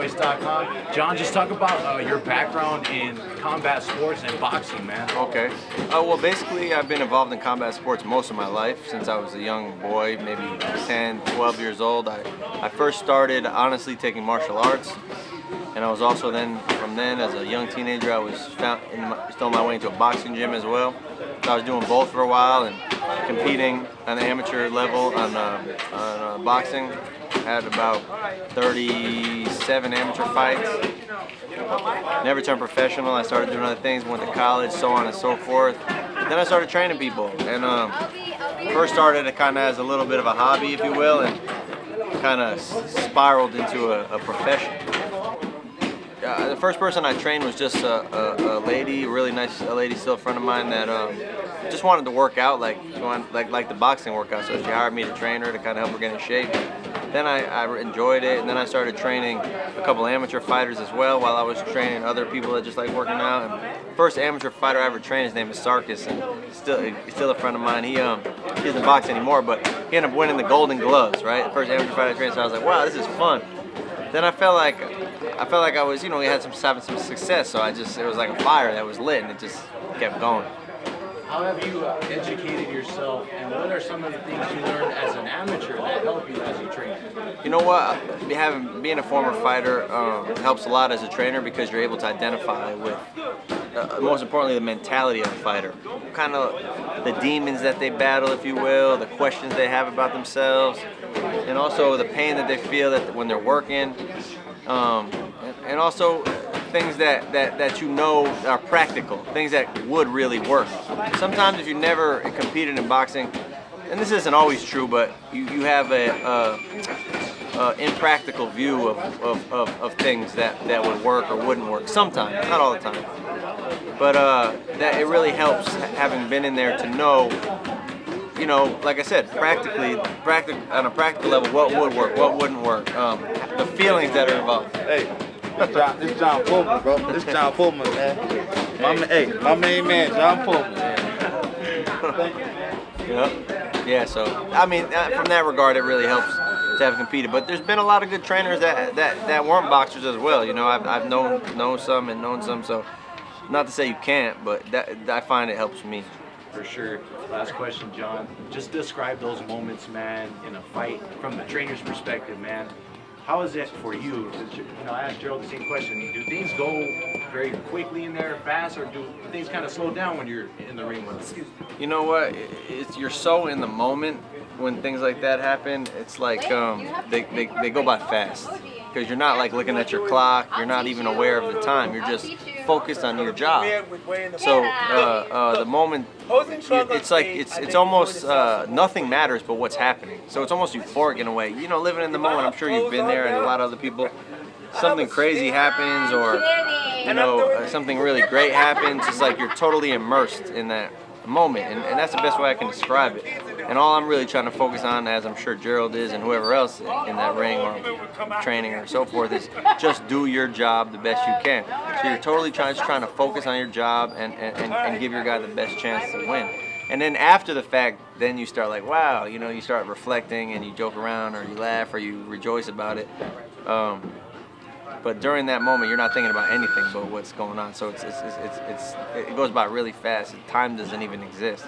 ThaBoxingvoice.com. John, just talk about your background in combat sports and boxing, man. Okay. Well, basically, I've been involved in combat sports most of my life since I was a young boy, maybe 10, 12 years old. I first started, honestly, taking martial arts. And I was also from then, as a young teenager, I was still on my way into a boxing gym as well. So I was doing both for a while and competing on the amateur level on boxing. I had about 37 amateur fights. Never turned professional. I started doing other things, went to college, so on and so forth. Then I started training people, and first started it kind of as a little bit of a hobby, if you will, and kind of spiraled into a profession. The first person I trained was just a lady, a really nice lady, still a friend of mine that just wanted to work out like the boxing workout. So she hired me to train her to kind of help her get in shape. Then I enjoyed it, and then I started training a couple amateur fighters as well while I was training other people that just like working out. And first amateur fighter I ever trained, his name is Sarkis, and he's still a friend of mine. He doesn't box anymore, but he ended up winning the Golden Gloves, right? The first amateur fighter I trained, so I was like, wow, this is fun. Then I felt like I was, we had having some success, so it was like a fire that was lit, and it just kept going. How have you educated yourself, and what are some of the things you learned as an amateur that help you as a trainer? You know what? Being a former fighter helps a lot as a trainer because you're able to identify with, most importantly, the mentality of the fighter. Kind of the demons that they battle, if you will, the questions they have about themselves, and also the pain that they feel when they're working, and also things that you know are practical, things that would really work. Sometimes if you never competed in boxing, and this isn't always true, but you have a impractical view of things that would work or wouldn't work. Sometimes, not all the time. But that it really helps having been in there to know, like I said, on a practical level, what would work, what wouldn't work, the feelings that are involved. Hey, this John Pullman, bro. This John Pullman, man. My main man, John Pullman. Yeah. So I mean, from that regard, it really helps to have competed. But there's been a lot of good trainers that weren't boxers as well. I've known some and known some. So not to say you can't, but I find it helps me. For sure. Last question, John. Just describe those moments, man, in a fight from the trainer's perspective, man. How is it for you? I asked Gerald the same question. Do things go very quickly in there, fast, or do things kind of slow down when you're in the ring with them? You know what? You're so in the moment when things like that happen. It's like they go by fast because you're not like looking at your clock. You're not even aware of the time. You're just focused on your job. So the moment, it's like it's almost nothing matters but what's happening. So it's almost euphoric in a way. Living in the moment. I'm sure you've been there, and a lot of other people. Something crazy happens, or something really great happens. It's like you're totally immersed in that moment, and that's the best way I can describe it. And all I'm really trying to focus on, as I'm sure Gerald is and whoever else in that ring or training or so forth, is just do your job the best you can. So you're totally trying to focus on your job and give your guy the best chance to win. And then after the fact, then you start like, wow, you start reflecting and you joke around or you laugh or you rejoice about it. But during that moment, you're not thinking about anything but what's going on. So it goes by really fast. Time doesn't even exist.